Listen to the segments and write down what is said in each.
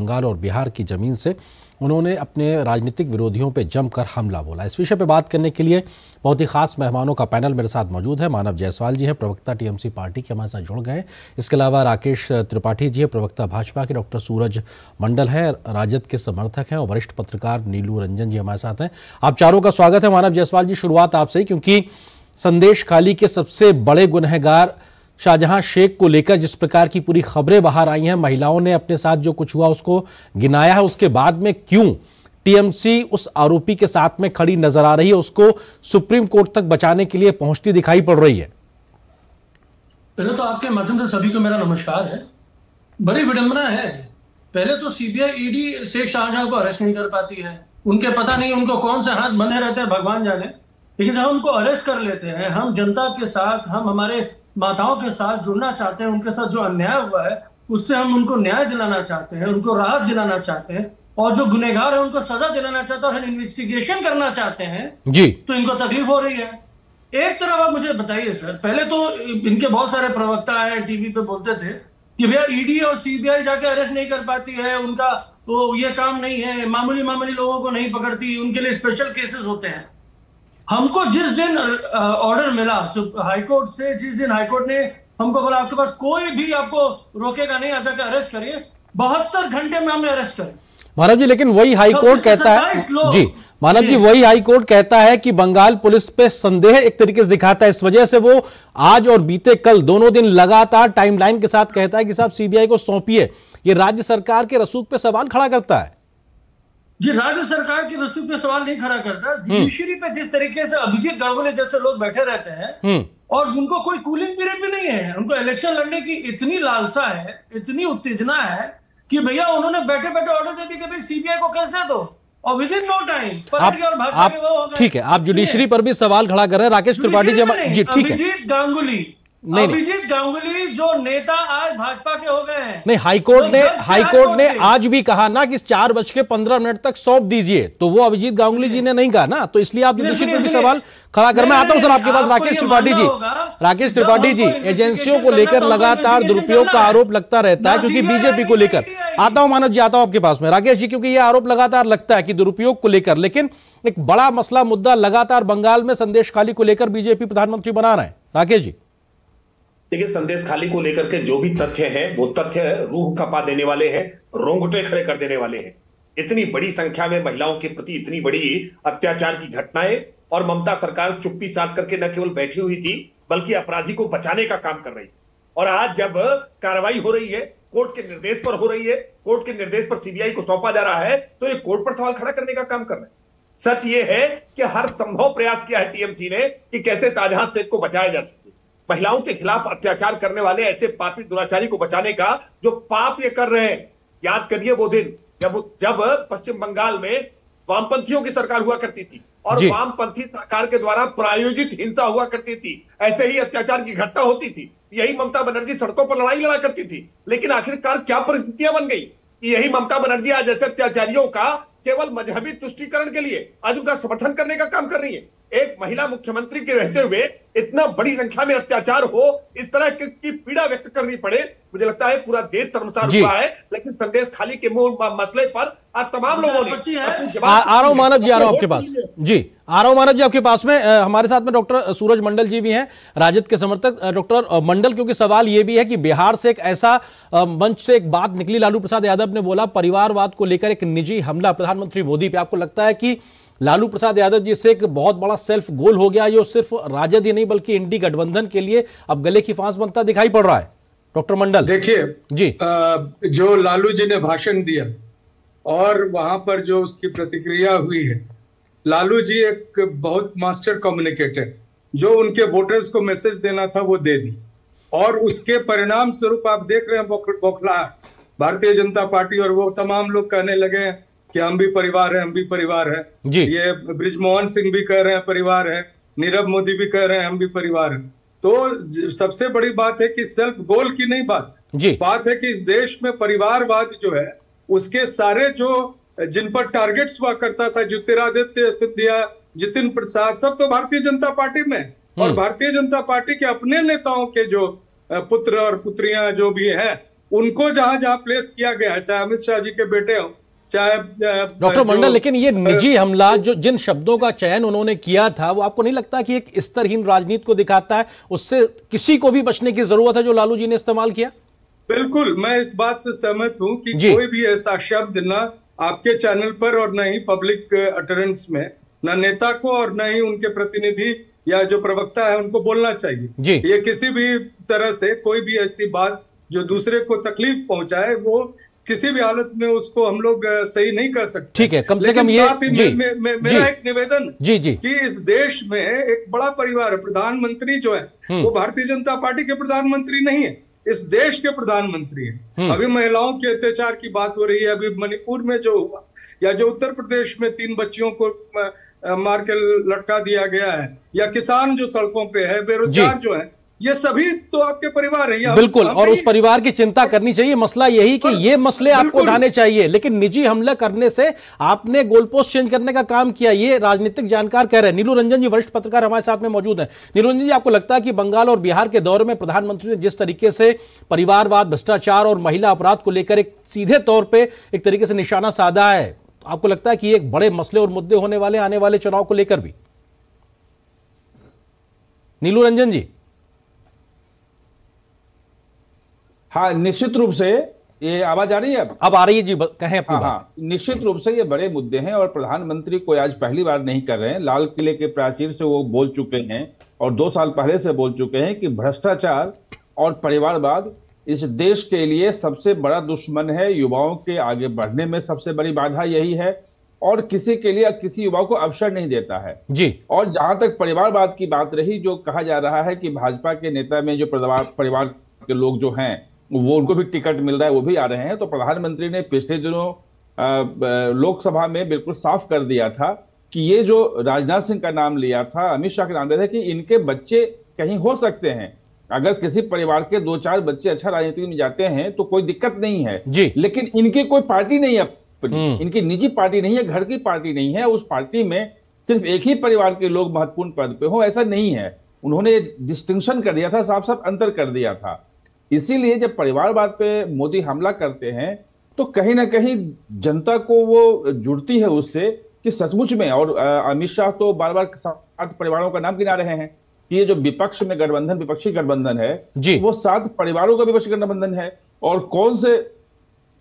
बंगाल और बिहार की जमीन से उन्होंने अपने राजनीतिक विरोधियों पर जमकर हमला बोला। इस विषय पर बात करने के लिए बहुत ही खास मेहमानों का पैनल मेरे साथ मौजूद है। मानव जायसवाल जी हैं, प्रवक्ता टीएमसी पार्टी के, हमारे साथ जुड़ गए। इसके अलावा राकेश त्रिपाठी जी हैं, प्रवक्ता भाजपा के। डॉक्टर सूरज मंडल हैं, राजद के समर्थक हैं, और वरिष्ठ पत्रकार नीलू रंजन जी हमारे साथ हैं। आप चारों का स्वागत है। मानव जायसवाल जी, शुरुआत आपसे ही, क्योंकि संदेश खाली के सबसे बड़े गुनहगार शाहजहां शेख को लेकर जिस प्रकार की पूरी खबरें बाहर आई हैं, महिलाओं ने अपने साथ जो कुछ हुआ उसको गिनाया है, उसके बाद में क्यों टीएमसी उस आरोपी के साथ में खड़ी नजर आ रही है, उसको सुप्रीम कोर्ट तक बचाने के लिए पहुंचती दिखाई पड़ रही है? पहले तो आपके माध्यम से सभी को मेरा नमस्कार है। बड़ी विडंबना है, पहले तो सीबीआई ईडी शेख शाहजहां को अरेस्ट नहीं कर पाती है। उनके पता नहीं उनको कौन से हाथ बंधे रहते हैं, भगवान जाने। लेकिन जब उनको अरेस्ट कर लेते हैं, हम जनता के साथ, हम हमारे माताओं के साथ जुड़ना चाहते हैं, उनके साथ जो अन्याय हुआ है उससे हम उनको न्याय दिलाना चाहते हैं, उनको राहत दिलाना चाहते हैं, और जो गुनहगार है उनको सजा दिलाना चाहते हैं, और हम इन्वेस्टिगेशन करना चाहते हैं जी, तो इनको तकलीफ हो रही है। एक तरफ आप मुझे बताइए सर, पहले तो इनके बहुत सारे प्रवक्ता हैं, टीवी पे बोलते थे कि भैया ईडी और सीबीआई जाके अरेस्ट नहीं कर पाती है, उनका तो ये काम नहीं है, मामूली लोगों को नहीं पकड़ती, उनके लिए स्पेशल केसेस होते हैं। हमको जिस दिन ऑर्डर मिला हाईकोर्ट से, जिस दिन हाईकोर्ट ने हमको बोला आपके पास कोई भी आपको रोकेगा नहीं, आप जाकर अरेस्ट करिए, 72 घंटे में हमने अरेस्ट कर। मानव जी, लेकिन वही हाईकोर्ट कहता है जी, मानव जी, वही हाईकोर्ट कहता है कि बंगाल पुलिस पे संदेह एक तरीके से दिखाता है, इस वजह से वो आज और बीते कल दोनों दिन लगातार टाइमलाइन के साथ कहता है कि साहब सीबीआई को सौंपिए। ये राज्य सरकार के रसूख पे सवाल खड़ा करता है। जी, राज्य सरकार की रसूख पे सवाल नहीं खड़ा करता, जुडिशरी पे जिस तरीके से अभिजीत गांगुली जैसे लोग बैठे रहते हैं और उनको कोई कूलिंग पीरियड भी नहीं है, उनको इलेक्शन लड़ने की इतनी लालसा है, इतनी उत्तेजना है कि भैया उन्होंने बैठे बैठे ऑर्डर दे दी कि भाई सीबीआई को केस दे दो, और विद इन नो टाइम आप ठीक है, आप जुडिशरी पर भी सवाल खड़ा कर रहे हैं। राकेश त्रिपाठी जी, ठीक है, अभिजीत गांगुली जो नेता आज भाजपा के हो गए हैं। नहीं, हाईकोर्ट ने आज भी कहा ना कि 4:15 तक सौंप दीजिए, तो वो अभिजीत गांगुली जी ने नहीं कहा ना, तो इसलिए आप जुडिशरी पर भी सवाल खड़ा कर। मैं आता हूं सर आपके पास, राकेश त्रिपाठी जी, एजेंसियों को लेकर लगातार दुरुपयोग का आरोप लगता रहता है, क्योंकि बीजेपी को लेकर। आता हूं मानव जी, आता हूं आपके पास में राकेश जी, क्योंकि यह आरोप लगातार लगता है कि दुरुपयोग को लेकर, लेकिन एक बड़ा मसला मुद्दा लगातार बंगाल में संदेश खाली को लेकर बीजेपी प्रधानमंत्री बना रहे हैं। राकेश जी, देखिए, संदेश खाली को लेकर के जो भी तथ्य हैं वो तथ्य रूह कपा देने वाले हैं, रोंगटे खड़े कर देने वाले हैं। इतनी बड़ी संख्या में महिलाओं के प्रति इतनी बड़ी अत्याचार की घटनाएं, और ममता सरकार चुप्पी साध करके न केवल बैठी हुई थी बल्कि अपराधी को बचाने का काम कर रही। और आज जब कार्रवाई हो रही है, कोर्ट के निर्देश पर हो रही है, कोर्ट के निर्देश पर सीबीआई को सौंपा जा रहा है, तो ये कोर्ट पर सवाल खड़ा करने का काम कर रहे हैं। सच ये है कि हर संभव प्रयास किया है टीएमसी ने कि कैसे शाहजहां शेख को बचाया जा सके। महिलाओं के खिलाफ अत्याचार करने वाले ऐसे पापी दुराचारी को बचाने का जो पाप ये कर रहे हैं। याद करिए वो दिन जब पश्चिम बंगाल में वामपंथियों की सरकार हुआ करती थी और वामपंथी सरकार के द्वारा प्रायोजित हिंसा हुआ करती थी, ऐसे ही अत्याचार की घटना होती थी। यही ममता बनर्जी सड़कों पर लड़ाई लड़ा करती थी, लेकिन आखिरकार क्या परिस्थितियां बन गई कि यही ममता बनर्जी आज ऐसे अत्याचारियों का केवल मजहबी तुष्टीकरण के लिए आज उनका समर्थन करने का काम कर रही है। एक महिला मुख्यमंत्री के रहते हुए इतना बड़ी संख्या में अत्याचार हो, इस तरह की पीड़ा व्यक्त करनी पड़े, मुझे लगता है पूरा देश शर्मसार हुआ है। लेकिन संदेश खाली के मूल मसले पर आज तमाम लोगों ने आ रहा हूं मानव जी, आ रहा हूं आपके पास जी, आ रहा हूं मानव जी आपके पास में। हमारे साथ में डॉक्टर सूरज मंडल जी भी हैं, राजद के समर्थक। डॉक्टर मंडल, क्योंकि सवाल यह भी है कि बिहार से एक ऐसा मंच से एक बात निकली, लालू प्रसाद यादव ने बोला परिवारवाद को लेकर एक निजी हमला प्रधानमंत्री मोदी पे। आपको लगता है कि लालू प्रसाद यादव जी से एक बहुत बड़ा सेल्फ गोल हो गया, जो सिर्फ राजद ही नहीं बल्कि इंडी गठबंधन के लिए अब गले की फांस बनता दिखाई पड़ रहा है? डॉक्टर मंडल देखिए जी, जो लालू जी ने भाषण दिया और वहां पर जो उसकी प्रतिक्रिया हुई है, लालू जी एक बहुत मास्टर कम्युनिकेटर, जो उनके वोटर्स को मैसेज देना था वो दे दी, और उसके परिणाम स्वरूप आप देख रहे हैं बौखलाहट भारतीय जनता पार्टी, और वो तमाम लोग कहने लगे कि हम भी परिवार है, हम भी परिवार है जी। ये बृजमोहन सिंह भी कह रहे हैं परिवार है, नीरव मोदी भी कह रहे हैं हम भी परिवार है। तो सबसे बड़ी बात है कि सेल्फ गोल की नहीं बात जी, बात है कि इस देश में परिवारवाद जो है उसके सारे जो जिन पर टारगेट्स हुआ करता था, ज्योतिरादित्य सिंधिया, जितिन प्रसाद, सब तो भारतीय जनता पार्टी में, और भारतीय जनता पार्टी के अपने नेताओं के जो पुत्र और पुत्रियां जो भी हैं उनको जहां जहां प्लेस किया गया है, चाहे अमित शाह जी के बेटे हो, चाहे डॉक्टर मंडल, लेकिन ये निजी हमला जो जिन शब्दों का चयन उन्होंने किया था, वो आपको नहीं लगता कि एक स्तरहीन राजनीति को दिखाता है? उससे किसी को भी बचने की जरूरत है जो लालू जी ने इस्तेमाल किया। बिल्कुल, मैं इस बात से सहमत हूं कि कोई भी ऐसा शब्द ना आपके चैनल पर और न ही पब्लिक अटरेंस में, न नेता को और न ही उनके प्रतिनिधि या जो प्रवक्ता है उनको बोलना चाहिए। ये किसी भी तरह से कोई भी ऐसी बात जो दूसरे को तकलीफ पहुंचाए, वो किसी भी हालत में उसको हम लोग सही नहीं कर सकते। ठीक है, कम से कम ये मेरा एक निवेदन कि इस देश में एक बड़ा परिवार है, प्रधानमंत्री जो है वो भारतीय जनता पार्टी के प्रधानमंत्री नहीं है, इस देश के प्रधानमंत्री है। अभी महिलाओं के अत्याचार की बात हो रही है, अभी मणिपुर में जो हुआ, या जो उत्तर प्रदेश में 3 बच्चियों को मार के लटका दिया गया है, या किसान जो सड़कों पे है, बेरोजगार जो है, ये सभी तो आपके परिवार है। बिल्कुल, और उस परिवार की चिंता करनी चाहिए। मसला यही कि ये मसले आपको उठाने चाहिए, लेकिन निजी हमला करने से आपने गोलपोस्ट चेंज करने का काम किया, ये राजनीतिक जानकार कह रहे हैं। नीलू रंजन जी वरिष्ठ पत्रकार हमारे साथ में मौजूद हैं। नीलू रंजन जी, आपको लगता है कि बंगाल और बिहार के दौरे में प्रधानमंत्री ने जिस तरीके से परिवारवाद, भ्रष्टाचार और महिला अपराध को लेकर एक सीधे तौर पर एक तरीके से निशाना साधा है, आपको लगता है कि एक बड़े मसले और मुद्दे होने वाले आने वाले चुनाव को लेकर भी? नीलू रंजन जी। हाँ, निश्चित रूप से ये आवाज आ रही है? अब आ रही है जी, कहें अपनी बात। हाँ, निश्चित रूप से ये बड़े मुद्दे हैं और प्रधानमंत्री कोई आज पहली बार नहीं कर रहे हैं। लाल किले के प्राचीर से वो बोल चुके हैं और 2 साल पहले से बोल चुके हैं कि भ्रष्टाचार और परिवारवाद इस देश के लिए सबसे बड़ा दुश्मन है। युवाओं के आगे बढ़ने में सबसे बड़ी बाधा यही है और किसी के लिए, किसी युवा को अवसर नहीं देता है जी। और जहां तक परिवारवाद की बात रही, जो कहा जा रहा है कि भाजपा के नेता में जो परिवार के लोग जो हैं वो, उनको भी टिकट मिल रहा है, वो भी आ रहे हैं। तो प्रधानमंत्री ने पिछले दिनों लोकसभा में बिल्कुल साफ कर दिया था कि ये जो राजनाथ सिंह का नाम लिया था, अमित शाह का नाम लिया था कि इनके बच्चे कहीं हो सकते हैं। अगर किसी परिवार के 2-4 बच्चे अच्छा राजनीति में जाते हैं तो कोई दिक्कत नहीं है जी। लेकिन इनकी कोई पार्टी नहीं है, इनकी निजी पार्टी नहीं है, घर की पार्टी नहीं है। उस पार्टी में सिर्फ एक ही परिवार के लोग महत्वपूर्ण पद पे हो, ऐसा नहीं है। उन्होंने डिस्टिंक्शन कर दिया था, साफ साफ अंतर कर दिया था। इसीलिए जब परिवारवाद पे मोदी हमला करते हैं तो कहीं ना कहीं जनता को वो जुड़ती है उससे कि सचमुच में, और अमित शाह तो बार बार 7 परिवारों का नाम गिना रहे हैं कि ये जो विपक्ष में गठबंधन, विपक्षी गठबंधन है, वो 7 परिवारों का विपक्षी गठबंधन है। और कौन से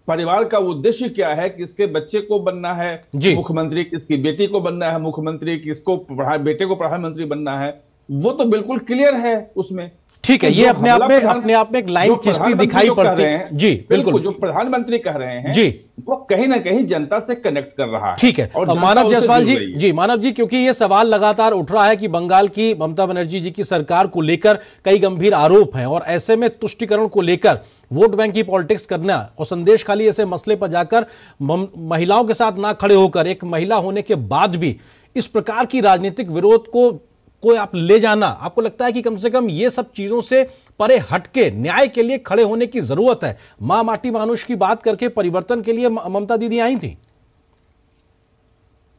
परिवार का उद्देश्य क्या है, किसके बच्चे को बनना है मुख्यमंत्री, किसकी बेटी को बनना है मुख्यमंत्री, किसको बेटे को प्रधानमंत्री बनना है, वो तो बिल्कुल क्लियर है उसमें। ठीक है, ये अपने आप में एक लाइन खींचती दिखाई पड़ती है जी। बिल्कुल, जो प्रधानमंत्री कह रहे हैं जी, वो कहीं ना कहीं जनता से कनेक्ट कर रहा है। ठीक है, और मानव जायसवाल जी, मानव जी, क्योंकि ये सवाल लगातार उठ रहा है कि बंगाल की ममता बनर्जी जी की सरकार को लेकर कई गंभीर आरोप हैं और ऐसे में तुष्टीकरण को लेकर वोट बैंक की पॉलिटिक्स करना और संदेश खाली ऐसे मसले पर जाकर महिलाओं के साथ ना खड़े होकर, एक महिला होने के बाद भी इस प्रकार की राजनीतिक विरोध को आप ले जाना, आपको लगता है कि कम से कम ये सब चीजों से परे हटके न्याय के लिए खड़े होने की जरूरत है? मां माटी मानुष की बात करके परिवर्तन के लिए ममता दीदी आई थी।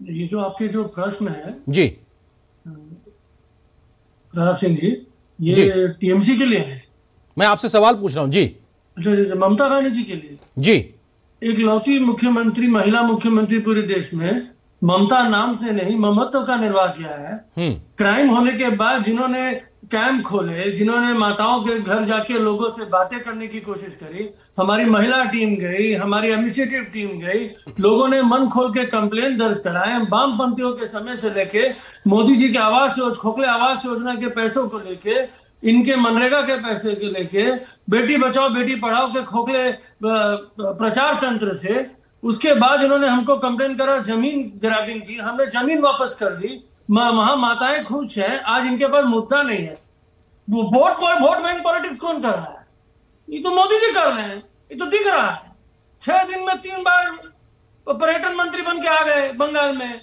ये जो आपके जो प्रश्न है जी प्रताप सिंह जी, ये टीएमसी के लिए है। मैं आपसे सवाल पूछ रहा हूं जी। अच्छा, ममता बनर्जी के लिए जी। एक लौती मुख्यमंत्री, महिला मुख्यमंत्री पूरे देश में, ममता नाम से नहीं ममत्व का निर्वाह किया है। क्राइम होने के बाद जिन्होंने कैंप खोले, जिन्होंने माताओं के घर जाके लोगों से बातें करने की कोशिश करी, हमारी महिला टीम गई, हमारी एडमिनिस्ट्रेटिव टीम गई, लोगों ने मन खोल के कंप्लेंट दर्ज कराए। वामपंथियों के समय से लेके मोदी जी के आवास योजना, खोखले आवास योजना के पैसों को लेके, इनके मनरेगा के पैसे के लेके, बेटी बचाओ बेटी पढ़ाओ के खोखले प्रचार तंत्र से, उसके बाद इन्होंने हमको कंप्लेन करा जमीन ग्रैबिंग की, हमने जमीन वापस कर दी, वहां माताएं खुश हैं। आज इनके पास मुद्दा नहीं है। वोट बैंक पॉलिटिक्स कौन कर रहा है? ये तो मोदी जी कर रहे हैं, ये तो दिख रहा है। 6 दिन में 3 बार पर्यटन मंत्री बन के आ गए बंगाल में।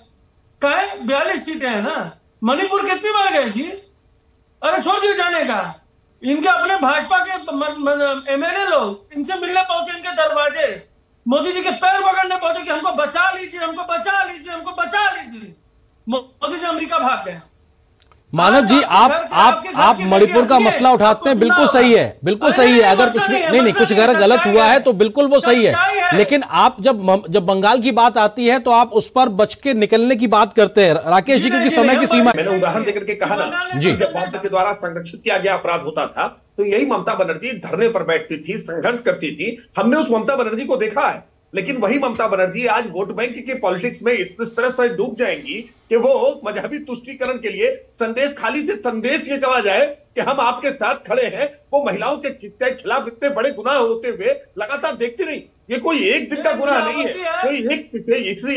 कहे 42 सीटें हैं ना। मणिपुर कितनी बार गए जी? अरे छोड़ दिए जाने का। इनके अपने भाजपा के एमएलए लोग इनसे मिलने पहुंचे, इनके दरवाजे, मोदी जी के पैर पकड़ने पहुंचे कि हमको बचा लीजिए, हमको बचा लीजिए, हमको बचा लीजिए। मोदी जी अमेरिका भाग गए। मानव जी, आप मणिपुर का मसला उठाते हैं, बिल्कुल सही है, बिल्कुल सही है। अगर कुछ नहीं कुछ अगर गलत हुआ है तो बिल्कुल वो सही है, लेकिन आप जब बंगाल की बात आती है तो आप उस पर बच के निकलने की बात करते हैं। राकेश जी, क्योंकि समय की सीमा। मैंने उदाहरण देकर के कहा ना जी, जब ममता के द्वारा संरक्षित किया गया अपराध होता था तो यही ममता बनर्जी धरने पर बैठती थी, संघर्ष करती थी। हमने उस ममता बनर्जी को देखा है, लेकिन वही ममता बनर्जी आज वोट बैंक के पॉलिटिक्स में इस तरह से डूब जाएंगी कि वो मजहबी तुष्टीकरण के लिए संदेश खाली से संदेश ये चला जाए कि हम आपके साथ खड़े हैं। वो महिलाओं के खिलाफ इतने बड़े गुनाह होते हुए लगातार देखती रही। ये कोई एक दिन का गुनाह नहीं है, कोई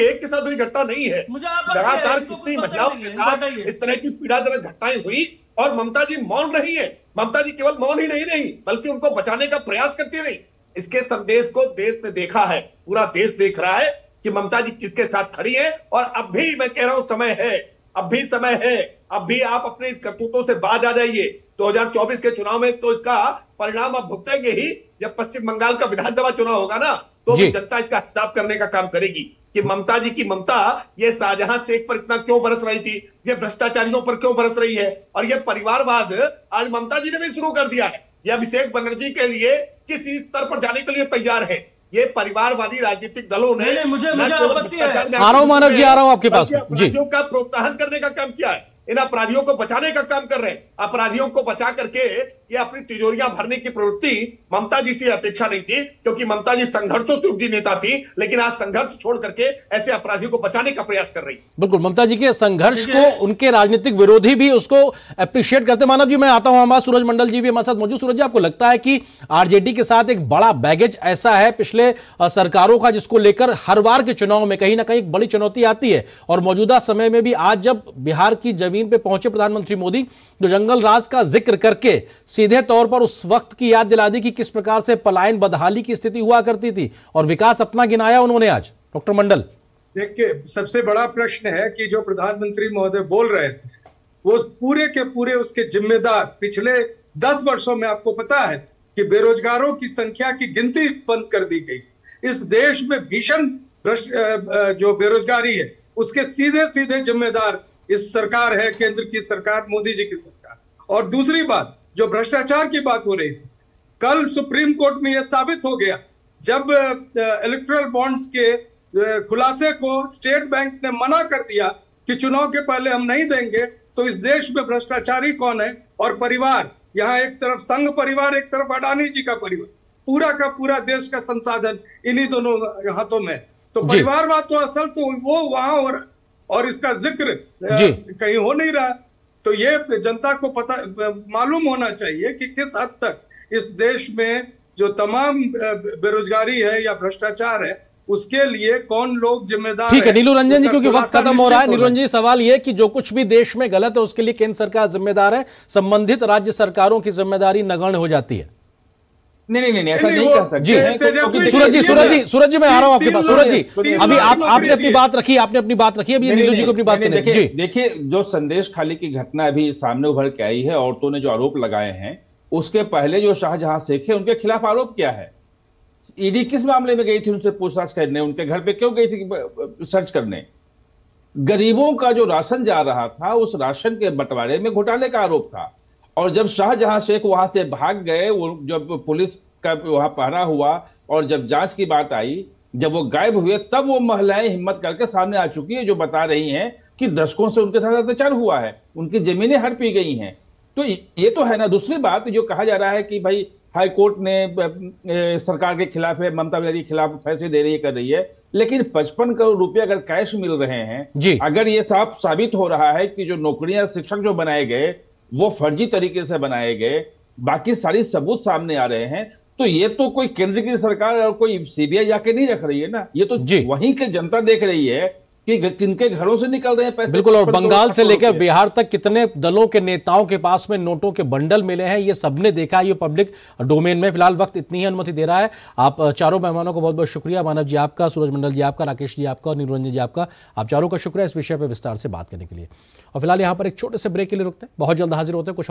एक के साथ हुई घटना नहीं है। लगातार कितनी महिलाओं के साथ इस तरह की पीड़ाजनक घटनाएं हुई और ममता जी मौन रही है। ममता जी केवल मौन ही नहीं रही, बल्कि उनको बचाने का प्रयास करती रही। इसके संदेश को देश ने देखा है, पूरा देश देख रहा है कि ममता जी किसके साथ खड़ी है। और अब भी मैं कह रहा हूं समय है, अब भी समय है, अब भी आप अपने करतूतों से बाज आ जाइए। 2024 के चुनाव में तो इसका परिणाम आप भुगतेंगे ही। जब पश्चिम बंगाल का विधानसभा चुनाव होगा ना, तो भी जनता इसका हिसाब करने का काम करेगी कि ममता जी की ममता ये शाहजहां शेख पर इतना क्यों बरस रही थी, ये भ्रष्टाचारियों पर क्यों बरस रही है। और ये परिवारवाद आज ममता जी ने भी शुरू कर दिया है। ये अभिषेक बनर्जी के लिए किसी स्तर पर जाने के लिए तैयार है। ये परिवारवादी राजनीतिक दलों ने मुझे आपत्ति है। आ रहा हूं मानव जी, आ रहा हूं आपके पास जी। अपराधियों का प्रोत्साहन करने का काम किया है, इन अपराधियों को बचाने का काम कर रहे हैं। अपराधियों को बचा करके ये अपनी तिजोरियां भरने की प्रवृत्ति ममता जी से अपेक्षा नहीं थी, क्योंकि ममता जी संघर्षों से उपजी नेता थी। लेकिन आज संघर्ष छोड़ करके ऐसे अपराधियों को बचाने का प्रयास कर रही। बिल्कुल, ममता जी के संघर्ष को उनके राजनीतिक विरोधी भी उसको अप्रिशिएट करते। मानव जी, मैं आता हूं, हमारे सूरज मंडल जी भी हमारे साथ मौजूद। सूरज जी, आपको लगता है कि आरजेडी के साथ एक बड़ा बैगेज ऐसा है पिछले सरकारों का, जिसको लेकर हर बार के चुनाव में कहीं ना कहीं एक बड़ी चुनौती आती है? और मौजूदा समय में भी आज जब बिहार की जमीन पर पहुंचे प्रधानमंत्री मोदी, जो जंगल राज का जिक्र करके सीधे तौर पर उस वक्त की याद दिला दी कि किस प्रकार से पलायन बदहाली की स्थिति हुआ करती थी, और विकास अपना गिनाया उन्होंने आज। डॉक्टर मंडल, देखिए, सबसे बड़ा प्रश्न है कि जो प्रधानमंत्री महोदय बोल रहे थे वो पूरे के पूरे उसके जिम्मेदार पिछले 10 वर्षों में आपको पता है कि बेरोजगारों की संख्या की गिनती बंद कर दी गई। इस देश में भीषण जो बेरोजगारी है उसके सीधे सीधे जिम्मेदार इस सरकार है, केंद्र की सरकार, मोदी जी की सरकार। और दूसरी बात, जो भ्रष्टाचार की बात हो रही थी, कल सुप्रीम कोर्ट में यह साबित हो गया जब इलेक्टोरल बॉन्ड्स के खुलासे को स्टेट बैंक ने मना कर दिया कि चुनाव के पहले हम नहीं देंगे, तो इस देश में भ्रष्टाचारी कौन है और परिवार, यहाँ एक तरफ संघ परिवार, एक तरफ अडानी जी का परिवार, पूरा का पूरा देश का संसाधन इन्हीं दोनों हाथों में। तो परिवारवाद तो असल तो वो वहां हो रहा, और इसका जिक्र कहीं हो नहीं रहा। तो ये जनता को पता मालूम होना चाहिए कि किस हद तक इस देश में जो तमाम बेरोजगारी है या भ्रष्टाचार है उसके लिए कौन लोग जिम्मेदार। ठीक है नीलू रंजन जी, क्योंकि वक्त खत्म हो रहा है। नीलू रंजन जी, सवाल यह कि जो कुछ भी देश में गलत है उसके लिए केंद्र सरकार जिम्मेदार है, संबंधित राज्य सरकारों की जिम्मेदारी नगण्य हो जाती है? नहीं, ऐसा नहीं कह सकते। सूरज जी, मैं आ रहा हूं आपके पास। सूरज जी, अभी आपने अपनी बात रखी, अभी नीलू जी को अपनी बात करनी है। देखिए, जो संदेश खाली की घटना अभी सामने उभर के आई है, औरतों ने जो आरोप लगाए हैं, उसके पहले जो शाहजहां शेख है उनके खिलाफ आरोप क्या है? ईडी किस मामले में गई थी उनसे पूछताछ करने? उनके घर पे क्यों गई थी सर्च करने? गरीबों का जो राशन जा रहा था उस राशन के बंटवारे में घोटाले का आरोप था। और जब शाहजहां शेख वहां से भाग गए, वो जब पुलिस का वहां पहरा हुआ और जब जांच की बात आई, जब वो गायब हुए, तब वो महिलाएं हिम्मत करके सामने आ चुकी है, जो बता रही हैं कि दशकों से उनके साथ अत्याचार हुआ है, उनकी जमीनें हड़पी गई हैं। तो ये तो है ना। दूसरी बात, जो कहा जा रहा है कि भाई हाई कोर्ट ने सरकार के खिलाफ है, ममता बनर्जी के खिलाफ फैसले दे रही है, कर रही है, लेकिन 55 करोड़ रुपए अगर कैश मिल रहे हैं, अगर ये साफ साबित हो रहा है कि जो नौकरियां शिक्षक जो बनाए गए वो फर्जी तरीके से बनाए गए, बाकी सारी सबूत सामने आ रहे हैं, तो ये तो कोई केंद्र की सरकार और कोई सीबीआई जाके नहीं रख रही है ना, ये तो वहीं की जनता देख रही है कि किनके घरों से निकल रहे हैं पैसे। बिल्कुल, और बंगाल से लेकर बिहार तक कितने दलों के नेताओं के पास में नोटों के बंडल मिले हैं, ये सबने देखा, ये पब्लिक डोमेन में। फिलहाल वक्त इतनी ही अनुमति दे रहा है। आप चारों मेहमानों को बहुत बहुत शुक्रिया। मानव जी आपका, सूरज मंडल जी आपका, राकेश जी आपका और नीलू रंजन जी आपका, आप चारों का शुक्रिया इस विषय पर विस्तार से बात करने के लिए। और फिलहाल यहाँ पर एक छोटे से ब्रेक के लिए रुकते हैं, बहुत जल्द हाजिर होते हैं कुछ और